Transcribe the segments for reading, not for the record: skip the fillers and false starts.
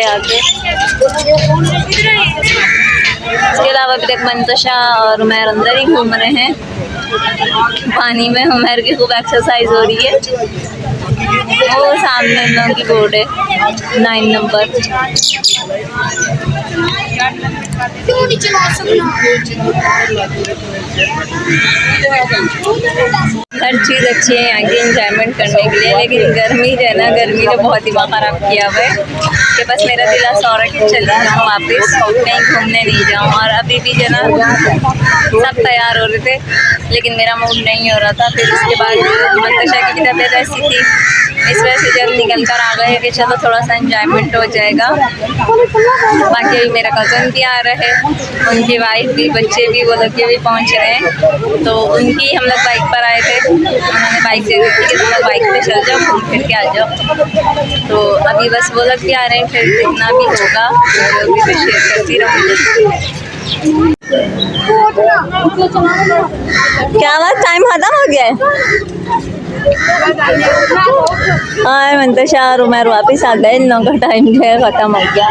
है आगे। इसके अलावा अभी तक मंतशा और उमैर अंदर ही घूम रहे हैं पानी में। उमैर की खूब एक्सरसाइज हो रही है। वो सामने इन लोगों की बोर्ड है 9 नंबर। हर चीज़ अच्छी है यहाँ की एंजॉयमेंट करने के लिए, लेकिन गर्मी जो है ना, गर्मी ने बहुत दिमाग ख़राब किया हुआ है कि बस मेरा दिल सौ रहा कि चल जाऊँ वापस, कहीं घूमने नहीं जाऊँ। और अभी भी जो है ना सब तैयार हो रहे थे, लेकिन मेरा मूड नहीं हो रहा था। फिर उसके बाद मंतशा की तबीयत ऐसी थी, इस वजह से जब निकल कर आ गए कि चलो थोड़ा सा एंजॉयमेंट हो जाएगा। बाकी अभी मेरा कज़न भी आ रहे हैं, उनकी वाइफ भी, बच्चे भी, वो लोग भी पहुंच रहे हैं। तो उनकी हम लोग बाइक पर आए थे, उन्होंने बाइक दे दी थी कि तुम लोग बाइक पे चल जाओ, घूम फिर के आ जाओ। तो अभी बस वो लोग भी आ रहे हैं, फिर जितना भी होगा जो भी मैं शेयर करती रहूँगी। क्या बात, टाइम खत्म हो गया है? हाँ मंतशा और उमर वापस आ गए, इन लोगों का टाइम जो है ख़त्म हो गया।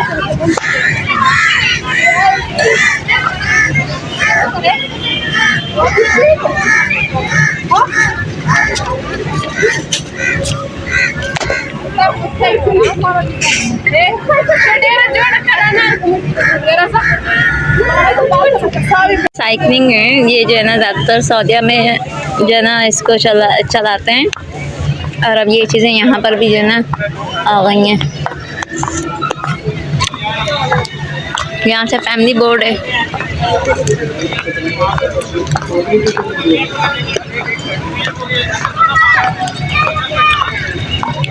साइकिलिंग है ये जो है ना, ज़्यादातर सऊदीया में जो है ना इसको चलाते हैं। और अब ये चीज़ें यहाँ पर भी जो है ना आ गई हैं। यहाँ से फैमिली बोर्ड है।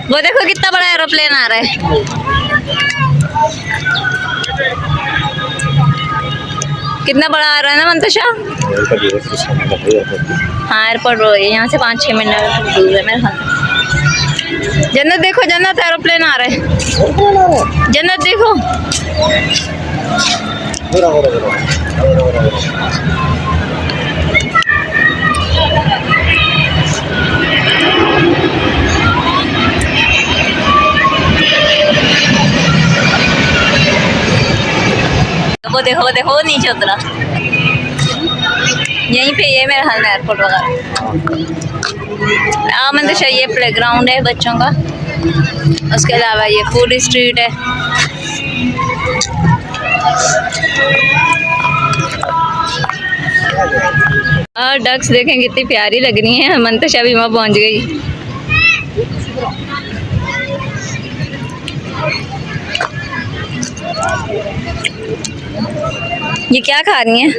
वो देखो कितना बड़ा एरोप्लेन आ रहा है। कितना बड़ा आ रहा है ना मंतशा? हाँ एयरपोर्ट यहाँ से 5-6 मिनट दूर है मेरे ख्याल। जन्नत देखो, जन्नत एरोप्लेन आ रहा है। जन्नत देखो, वो देखो, वो देखो, वो नीचे उतरा। यहीं पे ये मेरे हाल में एयरपोर्ट वगैरह। मंतशा ये प्लेग्राउंड है बच्चों का। उसके अलावा ये फूड स्ट्रीट है। और डक्स देखें कितनी प्यारी लग रही हैं। मंतशा भी वहाँ पहुँच गई। ये क्या खा रही हैं?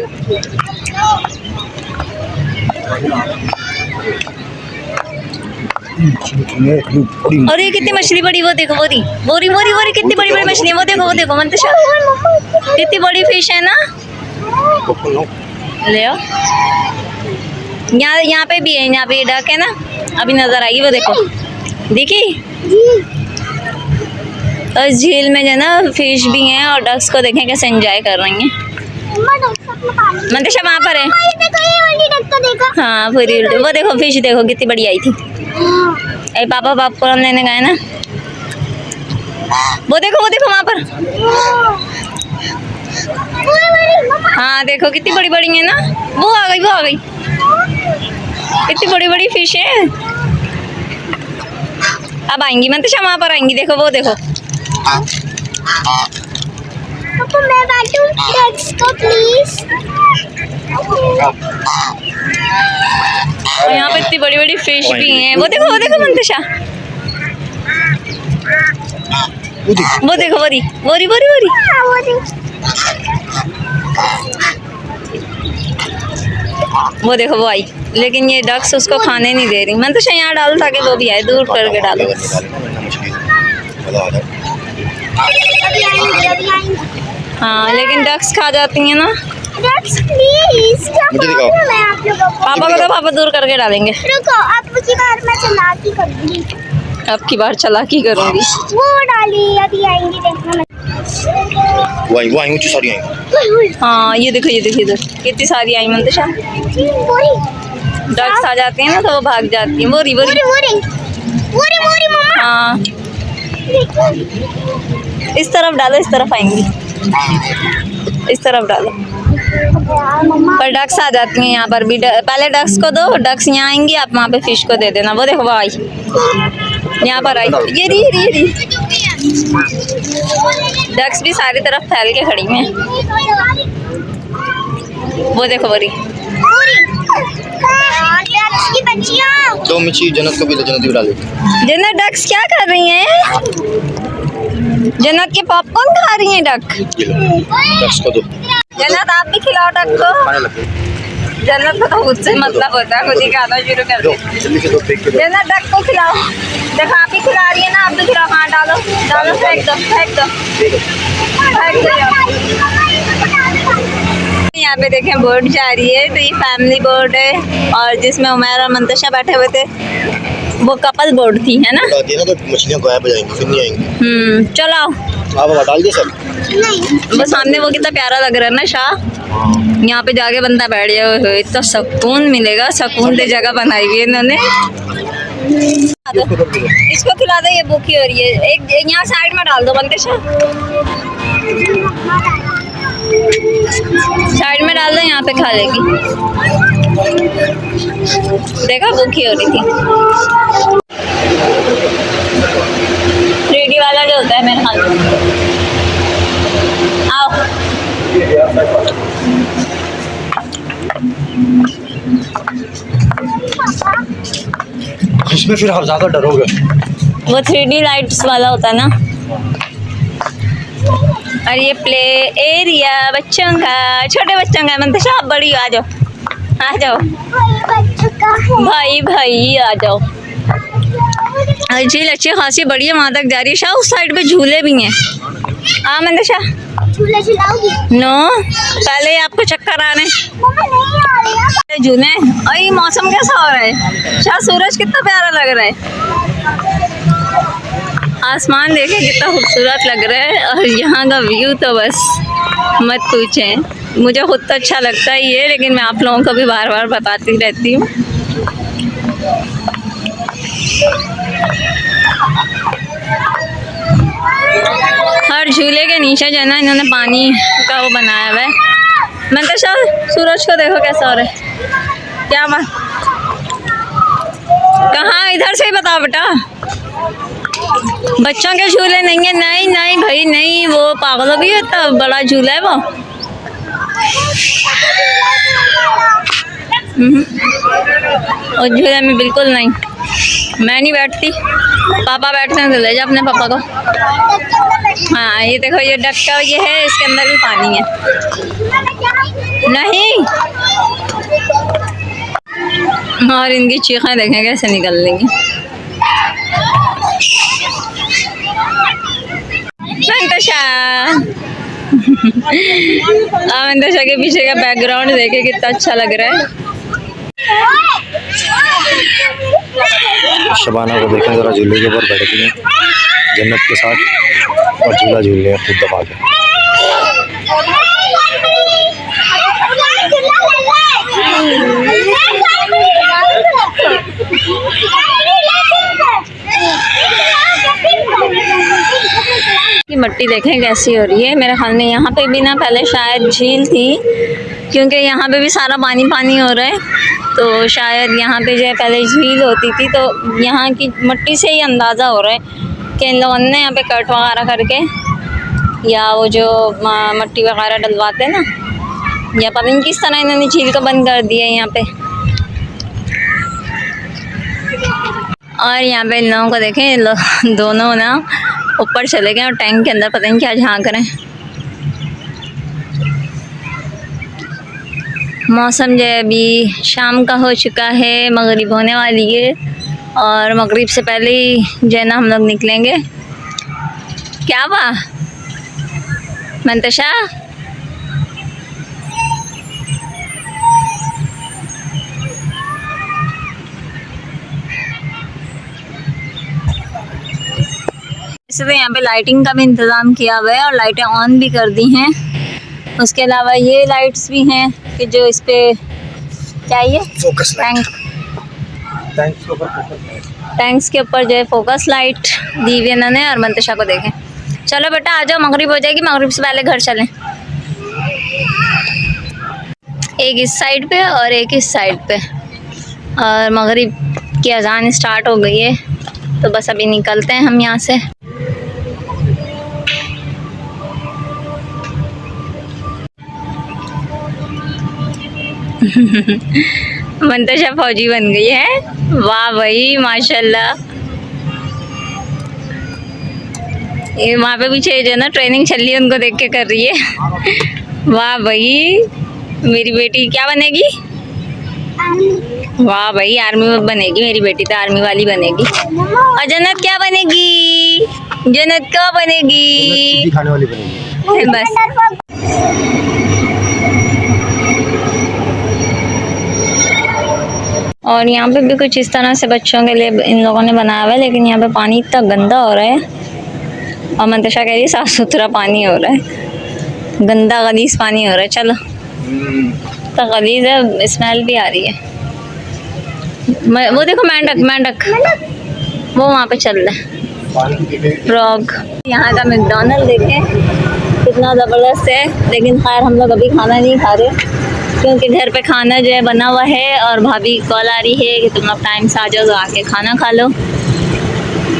और ये कितनी मछली बड़ी, वो देखो, बोरी बोरी बोरी बोरी कितनी बड़ी बड़ी मछली है। वो देखो, वो देखो मंतशा, कितनी बड़ी फिश है ना। ले आओ, यहाँ पे भी है, यहाँ पे डक है ना, अभी नजर आएगी। वो देखो, देखी। और झील में जो है ना फिश भी हैं, और डक्स को देखें कैसे एंजॉय कर रही हैं। मंतशा वहाँ पर है। हाँ पूरी, वो देखो फिश देखो कितनी बड़ी आई थी। अरे पापा पॉपकॉर्न लेने गए ना। वो देखो, वो देखो वहाँ पर। हाँ देखो कितनी बड़ी बड़ी है ना। वो आ गई, वो आ गई। कितनी बड़ी बड़ी फिश है। अब आएंगी मंतशा, वहाँ पर आएंगी। देखो, वो देखो। मैं बैठूं डक्स को प्लीज। और यहाँ पे इतनी बड़ी बड़ी फिश भी हैं। वो देखो, वो देखो मंतशा, वो देखो, बोरी बोरी बोरी बोरी। वो देखो, वो आई, लेकिन ये डक्स उसको खाने नहीं दे रही। मंतशा यहाँ डालो ताकि वो भी आए, दूर करके डालो। हाँ लेकिन डक्स खा जाती हैं ना। डक्स प्लीज, पापा को तो पापा दूर करके डालेंगे। रुको, अब की बार मैं चालाकी करूंगी। अब की बार चालाकी करूंगी। वो डाली, अभी आएंगी, देखना। वो आई सारी आई। हाँ ये देखो, ये देखो इधर कितनी सारी आई मंतशा। डक्स आ जाती हैं ना तो वो भाग जाती हैं। बोरी बोरी बोरी बोरी बोरी। हाँ इस तरफ डालो, इस तरफ आएंगी, इस तरफ डालो। पर डक्स आ जाती हैं यहाँ पर भी। पहले डक्स को दो, डक्स यहाँ आएंगी, आप वहाँ पे फिश को दे देना। वो देखो वो आई, यहाँ पर आई, ये रही। डक्स भी सारी तरफ फैल के खड़ी हैं। वो देखो वो रही। दो मिर्ची जन्नत को भी दो, जन्नत भी डालो। जन्नत डक्स क्या कर रही हैं? जन्नत के पॉपकॉर्न खा रही हैं डक। डक्स को दो। जन्नत आप भी खिलाओ डक को। खाने लगे। जन्नत को तो खुद से मतलब होता है, खुद ही खाना शुरू कर दो। जन्नत डक को खिलाओ। देखो आप ही खिला रही है ना, आप भी खिलाओ। हाँ डालो, फेंक दो। यहाँ पे देखें बोट जा रही है, तो ये फैमिली बोट है, और जिसमें उमैर और मंतशा बैठे हुए थे, वो कपल बोट थी, है ना? तो मछलियाँ गायब हो जाएंगी, फिर नहीं आएंगी। चलो आप डाल दिए सब। वो सामने वो कितना प्यारा लग रहा है ना शाह। यहाँ पे जाके बंदा बैठ जाए, इतना सुकून मिलेगा, सुकून दे जगह बनाई हुई है इन्होंने। इसको खिला दो, ये भूखी हो रही है। एक यहाँ साइड में डाल दो मंतशा, साइड में डाल दो, यहाँ पे खा लेगी। देखा भूखी हो रही थी। 3D वाला जो होता है मेरे ख्याल में। आओ इसमें फिर आप ज्यादा डरोगे। वो 3D लाइट्स वाला होता है ना। और ये प्ले एरिया बच्चों का, छोटे बच्चों का। मंतशा आप बड़ी आ जाओ, आ जाओ भाई आ जाओ। झील अच्छी खासी बड़ी है, वहाँ तक जा रही है। शाह उस साइड पे झूले भी हैं। मंतशा झूले झुलाओगी? नो, पहले आपको चक्कर आ रहे हैं झूले। और ये मौसम कैसा हो रहा है शाह? सूरज कितना प्यारा लग रहा है, आसमान देखे कितना खूबसूरत लग रहा है, और यहाँ का व्यू तो बस मत पूछें। मुझे खुद तो अच्छा लगता ही है, लेकिन मैं आप लोगों को भी बार बार बताती रहती हूँ। हर झूले के नीचे जो है ना, इन्होंने पानी का वो बनाया हुआ है। मंतशा सूरज को देखो कैसा हो रहा है, क्या बात। कहाँ? इधर से ही बताओ बेटा। बच्चों के झूले नहीं है? नहीं भाई नहीं, वो पागलों भी इतना बड़ा झूला है वो। और झूले में बिल्कुल नहीं, मैं नहीं बैठती। पापा बैठते हैं तो ले जा अपने पापा को। हाँ ये देखो, ये डक का ये है, इसके अंदर भी पानी है। नहीं, और इनकी चीखें देखें कैसे निकल लेंगी। मंतशा मंतशा के पीछे का बैकग्राउंड देखे कितना अच्छा लग रहा है। शबाना को देखें जरा, झूले के ऊपर बैठी है जन्नत के साथ, और झूला झूल रहे हैं खुद दबा के। की मिट्टी देखें कैसी हो रही है। मेरे ख्याल में यहाँ पे भी ना पहले शायद झील थी, क्योंकि यहाँ पे भी सारा पानी पानी हो रहा है, तो शायद यहाँ पे जो है पहले झील होती थी। तो यहाँ की मिट्टी से ही अंदाज़ा हो रहा है कि इन लोगों ने यहाँ पे कट वगैरह करके, या वो जो मिट्टी वगैरह डलवाते हैं ना, या पता नहीं किस तरह इन्होंने झील को बंद कर दिया है यहाँ पे। और यहाँ पे इन लोगों को देखें, दोनों ना ऊपर चले गए और टैंक के अंदर पता नहीं क्या झांक रहे हैं। मौसम जो है अभी शाम का हो चुका है, मगरिब होने वाली है, और मगरिब से पहले ही जो है ना हम लोग निकलेंगे। क्या हुआ मंतशा? वैसे तो यहाँ पे लाइटिंग का भी इंतज़ाम किया हुआ है, और लाइटें ऑन भी कर दी हैं। उसके अलावा ये लाइट्स भी हैं कि जो इस पे चाहिए फोकस टैंक्स के ऊपर जो है फोकस लाइट दी हुई इन्होंने। और मंतशा को देखें, चलो बेटा आ जाओ, मगरिब हो जाएगी, मगरिब से पहले घर चलें। एक इस साइड पे और एक इस साइड पे, और मगरिब की अजान स्टार्ट हो गई है, तो बस अभी निकलते हैं हम यहाँ से। मंतशा फौजी बन गई है, वाह भाई माशाल्लाह। ये वहाँ पे पीछे जो है ना ट्रेनिंग चल रही है, उनको देख के कर रही है। वाह भाई, मेरी बेटी क्या बनेगी? वाह भाई, आर्मी में बनेगी मेरी बेटी, तो आर्मी वाली बनेगी। और जन्नत क्या बनेगी? जन्नत क्या बनेगी? खाने वाली बनेगी बस। और यहाँ पे भी कुछ इस तरह से बच्चों के लिए इन लोगों ने बनाया हुआ है, लेकिन यहाँ पे पानी इतना गंदा हो रहा है, और मंतशा कह रही है साफ सुथरा पानी हो रहा है, गंदा गलीज पानी हो रहा है। चलो, तो गलीज है, स्मेल भी आ रही है। वो देखो मेंढक, मेंढक वो वहाँ पे चल रहा है, फ्रॉग। यहाँ का मैकडॉनल्ड देखें कितना ज़बरदस्त है, लेकिन खैर हम लोग अभी खाना नहीं खा रहे, क्योंकि घर पे खाना जो है बना हुआ है, और भाभी कॉल आ रही है कि तुम लोग टाइम से आ जाओ तो आके खाना खा लो।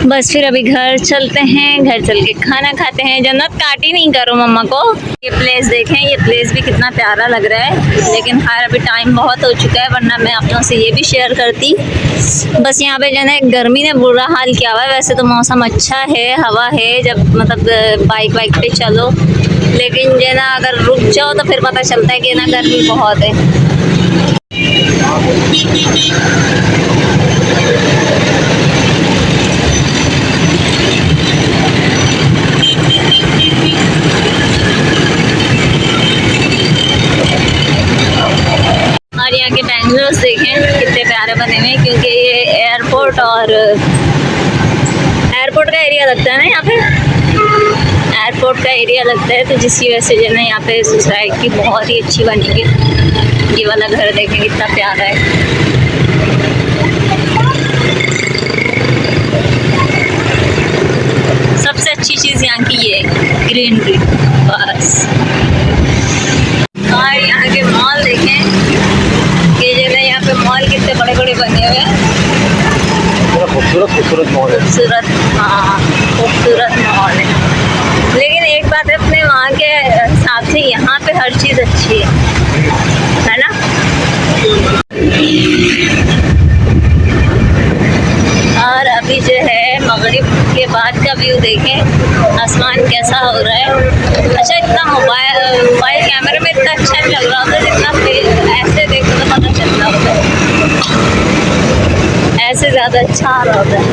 बस फिर अभी घर चलते हैं, घर चल के खाना खाते हैं। जन्नत काटी नहीं करो मम्मा को। ये प्लेस देखें, ये प्लेस भी कितना प्यारा लग रहा है, लेकिन खैर अभी टाइम बहुत हो चुका है, वरना मैं आप लोगों से ये भी शेयर करती। बस यहाँ पे जो है गर्मी ने बुरा हाल किया हुआ है। वैसे तो मौसम अच्छा है, हवा है, जब मतलब बाइक वाइक पे चलो, लेकिन जो है ना अगर रुक जाओ तो फिर पता चलता है कि ना गर्मी बहुत है। और यहाँ के बैंगलोर्स देखें कितने प्यारे बने हुए हैं, क्योंकि ये एयरपोर्ट का एरिया लगता है ना, यहाँ पे एयरपोर्ट का एरिया लगता है, तो जिसकी वजह से जो है ना यहाँ पे सोसाइटी बहुत ही अच्छी बनी है। ये वाला घर देखें कितना प्यारा है। सबसे अच्छी चीज़ यहाँ की ये ग्रीनरी बस। और यहाँ के मॉल देखें कि जो है यहाँ पे मॉल कितने बड़े बड़े बने हुए हैं, खूबसूरत मॉल है। खूबसूरत, हाँ खूबसूरत मॉल है। लेकिन एक बात है, अपने वहाँ के हिसाब से यहाँ पे हर चीज़ अच्छी है ना। और अभी जो है मगरिब के बाद का व्यू देखें, आसमान कैसा हो रहा है। अच्छा, इतना मोबाइल कैमरे में इतना अच्छा नहीं लग रहा होता, जितना ऐसे देखो तो पता चल रहा होता है, ऐसे ज़्यादा अच्छा आ रहा होता है।